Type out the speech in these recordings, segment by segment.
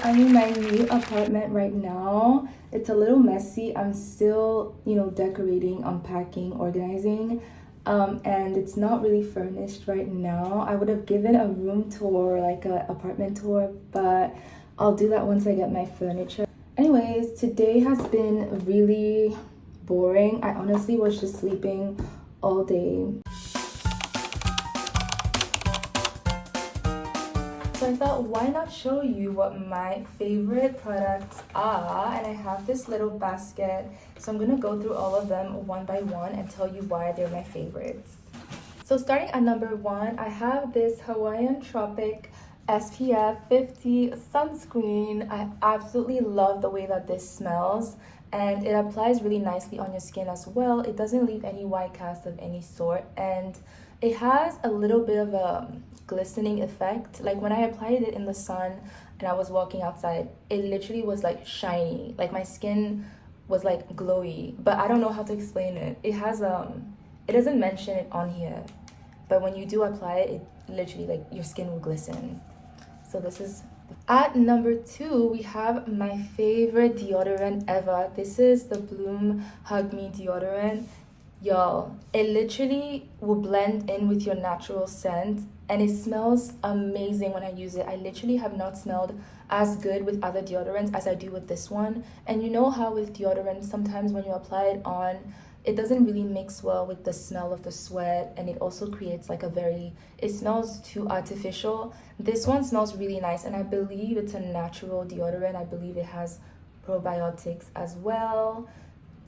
I'm in my new apartment right now. It's a little messy. I'm still, decorating, unpacking, organizing. And it's not really furnished right now. I would have given a room tour, like a apartment tour, but I'll do that once I get my furniture. Anyways, today has been really boring. I honestly was just sleeping all day. So I thought, why not show you what my favorite products are? And I have this little basket. So I'm gonna go through all of them one by one and tell you why they're my favorites. So starting at number one, I have this Hawaiian Tropic SPF 50 sunscreen. I absolutely love the way that this smells, and it applies really nicely on your skin as well. It doesn't leave any white cast of any sort, and it has a little bit of a glistening effect. Like when I applied it in the sun and I was walking outside, it literally was like shiny. Like my skin was like glowy, but I don't know how to explain it. It has it doesn't mention it on here, but when you do apply it, it literally, like, your skin will glisten. So this is at number two. We have my favorite deodorant ever. This is the Bloom Hug Me deodorant. Y'all, it literally will blend in with your natural scent, and it smells amazing when I use it. I literally have not smelled as good with other deodorants as I do with this one. And you know how with deodorant, sometimes when you apply it on, it doesn't really mix well with the smell of the sweat, and it also creates like it smells too artificial. This one smells really nice, and I believe it's a natural deodorant. I believe it has probiotics as well.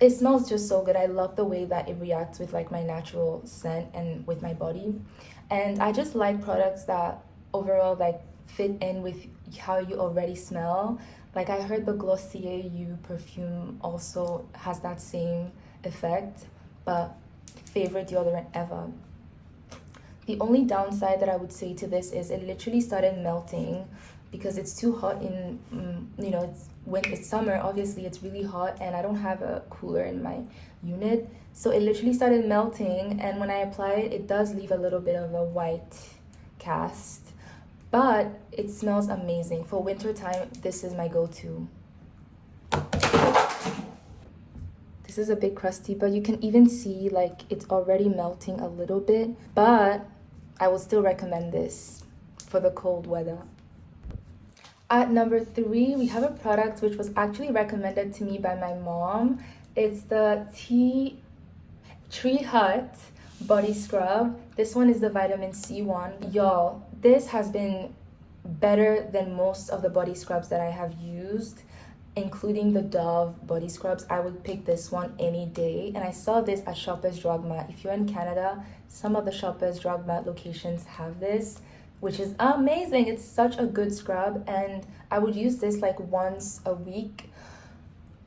It smells just so good. I love the way that it reacts with like my natural scent and with my body. And I just like products that overall like fit in with how you already smell. Like I heard the Glossier You perfume also has that same effect, but favorite deodorant ever. The only downside that I would say to this is it literally started melting because it's too hot in, when it's summer, obviously it's really hot, and I don't have a cooler in my unit. So it literally started melting, and when I apply it, it does leave a little bit of a white cast, but it smells amazing. For winter time, this is my go-to. This is a bit crusty, but you can even see like it's already melting a little bit, but I will still recommend this for the cold weather. At number three, we have a product which was actually recommended to me by my mom. It's the Tree Hut body scrub. This one is the vitamin C one. Y'all, this has been better than most of the body scrubs that I have used, including the Dove body scrubs. I would pick this one any day, and I saw this at Shoppers Drug Mart. If you're in Canada, some of the Shoppers Drug Mart locations have this, which is amazing. It's such a good scrub, and I would use this like once a week,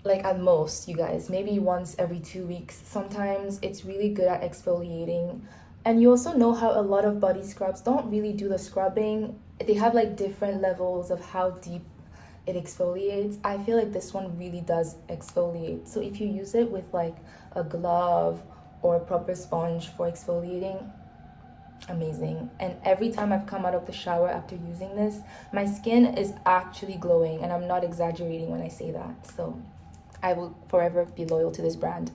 like at most, you guys, maybe once every 2 weeks. Sometimes it's really good at exfoliating. And you also know how a lot of body scrubs don't really do the scrubbing. They have like different levels of how deep it exfoliates. I feel like this one really does exfoliate. So if you use it with like a glove or a proper sponge for exfoliating, amazing. And every time I've come out of the shower after using this, my skin is actually glowing, and I'm not exaggerating when I say that. So I will forever be loyal to this brand.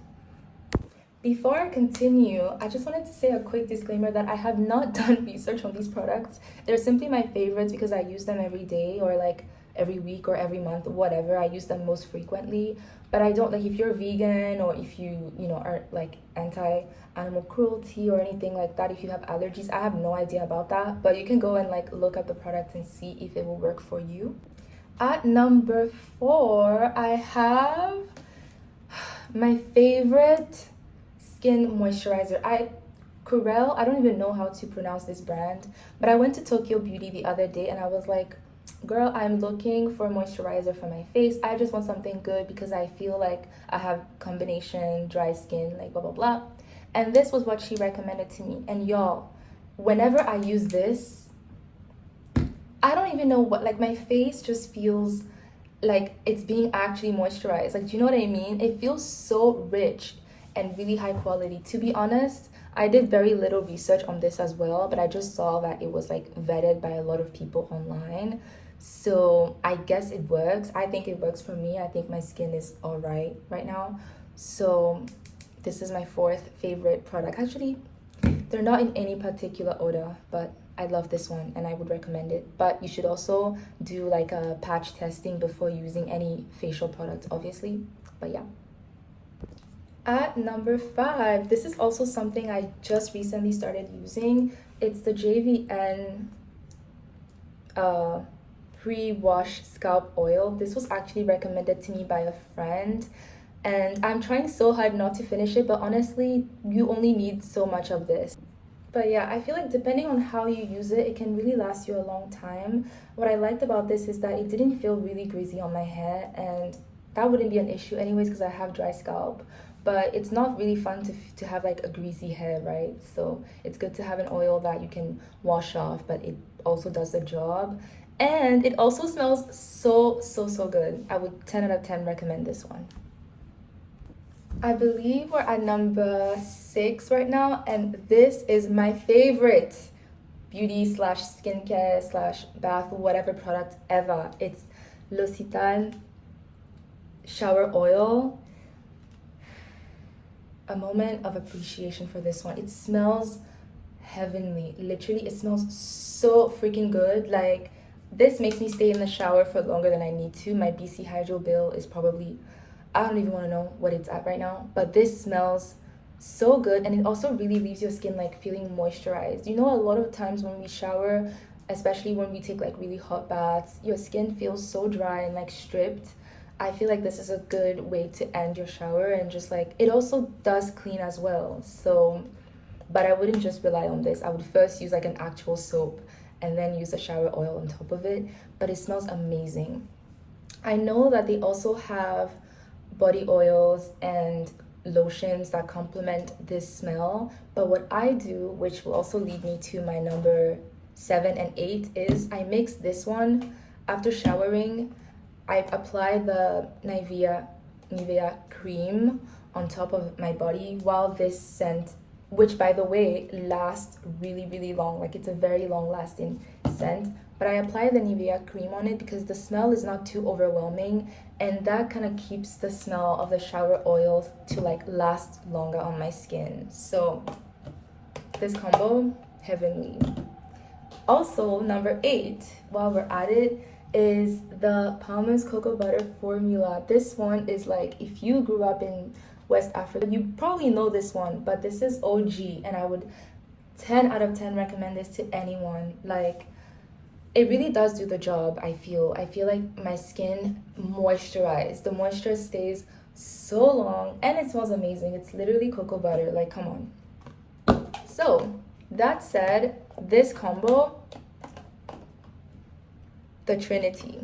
Before I continue, I just wanted to say a quick disclaimer that I have not done research on these products. They're simply my favorites because I use them every day, or like every week or every month, whatever. I use them most frequently. But I don't, like, if you're vegan or if you are like anti-animal cruelty or anything like that, if you have allergies, I have no idea about that. But you can go and like look up the product and see if it will work for you. At number four, I have my favorite skin moisturizer. Curel, I don't even know how to pronounce this brand, but I went to Tokyo Beauty the other day and I was like, girl, I'm looking for moisturizer for my face. I just want something good because I feel like I have combination dry skin, like blah blah blah. And this was what she recommended to me. And y'all, whenever I use this, I don't even know what, like, my face just feels like it's being actually moisturized. Like, do you know what I mean? It feels so rich and really high quality. To be honest, I did very little research on this as well, but I just saw that it was like vetted by a lot of people online. So I guess it works. I think it works for me. I think my skin is all right now. So this is my fourth favorite product. Actually, they're not in any particular order, but I love this one and I would recommend it. But you should also do like a patch testing before using any facial products, obviously. But yeah. At number 5, this is also something I just recently started using. It's the JVN pre-wash scalp oil. This was actually recommended to me by a friend, and I'm trying so hard not to finish it, but honestly, you only need so much of this. But yeah, I feel like depending on how you use it, it can really last you a long time. What I liked about this is that it didn't feel really greasy on my hair, and that wouldn't be an issue anyways because I have dry scalp. But it's not really fun to have like a greasy hair, right? So it's good to have an oil that you can wash off, but it also does the job. And it also smells so good. I would 10 out of 10 recommend this one. I believe we're at number 6 right now, and this is my favorite beauty slash skincare slash bath whatever product ever. It's L'Occitane shower oil. A moment of appreciation for this one. It smells heavenly. Literally, it smells so freaking good. Like, this makes me stay in the shower for longer than I need to. My BC Hydro bill is probably, I don't even want to know what it's at right now, but this smells so good, and it also really leaves your skin like feeling moisturized. You know, a lot of times when we shower, especially when we take like really hot baths, your skin feels so dry and like stripped. I feel like this is a good way to end your shower, and just like it also does clean as well. So, but I wouldn't just rely on this. I would first use like an actual soap and then use the shower oil on top of it, but it smells amazing. I know that they also have body oils and lotions that complement this smell, but what I do, which will also lead me to my number 7 and 8, is I mix this one after showering. I apply the Nivea cream on top of my body while this scent, which by the way lasts really long, like it's a very long lasting scent, but I apply the Nivea cream on it because the smell is not too overwhelming, and that kind of keeps the smell of the shower oils to like last longer on my skin. So this combo, heavenly. Also, number 8, while we're at it, is the Palmer's Cocoa Butter Formula. This one is like, if you grew up in West Africa, you probably know this one, but this is OG, and I would 10 out of 10 recommend this to anyone. Like, it really does do the job. I feel like my skin moisturized. The moisture stays so long, and it smells amazing. It's literally cocoa butter, like, come on. So that said, this combo, the Trinity,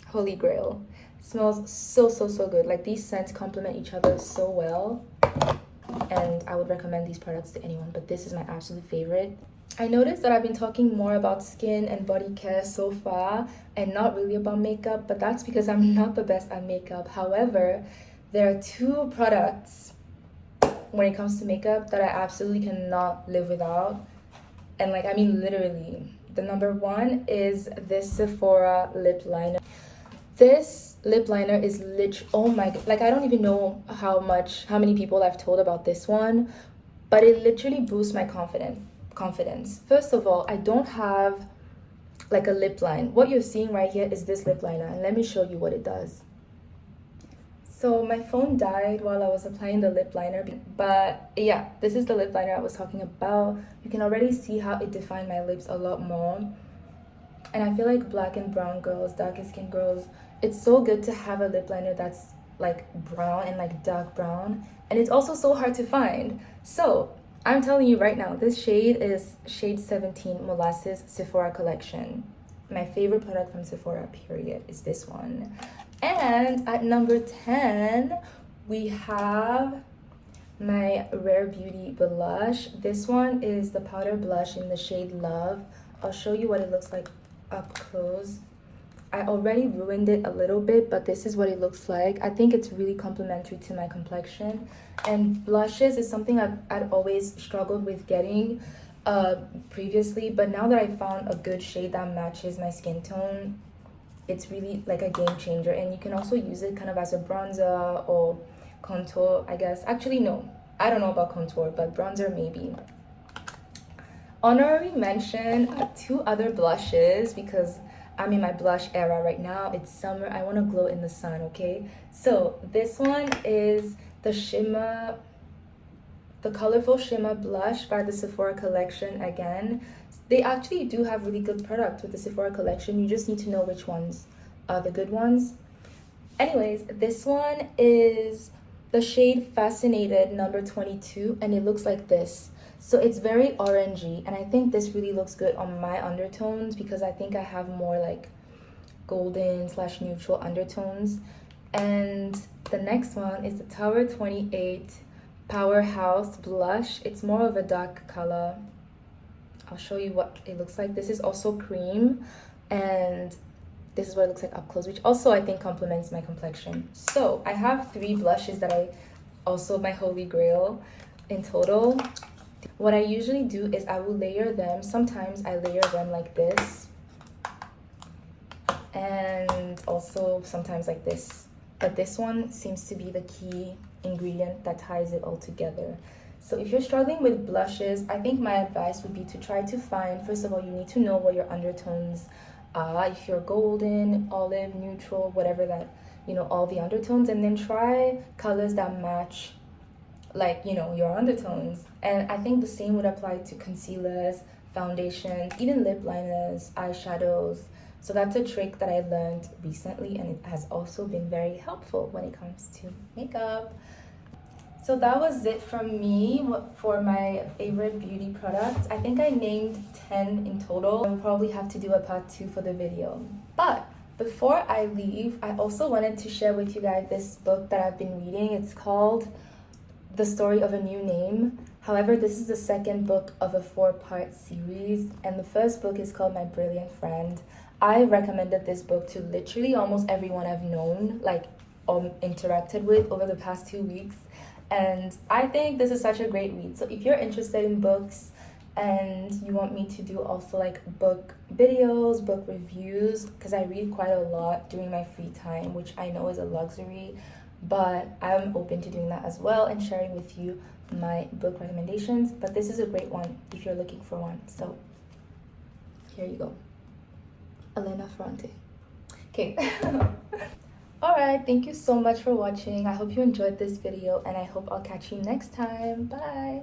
Holy Grail, smells so good. Like, these scents complement each other so well, and I would recommend these products to anyone, but this is my absolute favorite. I noticed that I've been talking more about skin and body care so far and not really about makeup, but that's because I'm not the best at makeup. However, there are 2 products when it comes to makeup that I absolutely cannot live without, and like, I mean literally. The number 1 is this Sephora lip liner. This lip liner is oh my god, like, I don't even know how many people I've told about this one, but it literally boosts my confidence. First of all, I don't have like a lip line. What you're seeing right here is this lip liner, and let me show you what it does. So my phone died while I was applying the lip liner, but yeah, this is the lip liner I was talking about. You can already see how it defined my lips a lot more. And I feel like black and brown girls, darker skin girls, it's so good to have a lip liner that's like brown and like dark brown. And it's also so hard to find. So I'm telling you right now, this shade is shade 17 Molasses Sephora collection. My favorite product from Sephora, period, is this one. And at number 10, we have my Rare Beauty blush. This one is the powder blush in the shade Love. I'll show you what it looks like up close. I already ruined it a little bit, but this is what it looks like. I think it's really complementary to my complexion. And blushes is something I'd always struggled with getting previously, but now that I found a good shade that matches my skin tone, it's really like a game changer. And you can also use it kind of as a bronzer or contour, I guess. Actually, no, I don't know about contour, but bronzer maybe. Honorary mention, 2 other blushes because I'm in my blush era right now. It's summer. I want to glow in the sun, okay? So this one is the Colorful Shimmer Blush by the Sephora collection again. They actually do have really good products with the Sephora collection. You just need to know which ones are the good ones. Anyways, this one is the shade Fascinated number 22, and it looks like this. So it's very orangey, and I think this really looks good on my undertones because I think I have more like golden / neutral undertones. And the next one is the Tower 28 Powerhouse Blush. It's more of a dark color. I'll show you what it looks like. This is also cream, and this is what it looks like up close, which also I think complements my complexion. So I have 3 blushes that also my holy grail in total. What I usually do is I will layer them. Sometimes I layer them like this, and also sometimes like this. But this one seems to be the key ingredient that ties it all together. So if you're struggling with blushes, I think my advice would be to try to find, first of all, you need to know what your undertones are. If you're golden, olive, neutral, whatever that, all the undertones, and then try colors that match like, your undertones. And I think the same would apply to concealers, foundations, even lip liners, eyeshadows. So that's a trick that I learned recently, and it has also been very helpful when it comes to makeup. So that was it from me for my favorite beauty products. I think I named 10 in total. I'll probably have to do a part 2 for the video. But before I leave, I also wanted to share with you guys this book that I've been reading. It's called The Story of a New Name. However, this is the second book of a 4-part series, and the first book is called My Brilliant Friend. I recommended this book to literally almost everyone I've known, interacted with over the past 2 weeks. And I think this is such a great read. So if you're interested in books and you want me to do also like book videos, book reviews, because I read quite a lot during my free time, which I know is a luxury, but I'm open to doing that as well and sharing with you my book recommendations. But this is a great one if you're looking for one. So here you go. Elena Ferrante. Okay. Alright, thank you so much for watching. I hope you enjoyed this video, and I hope I'll catch you next time. Bye!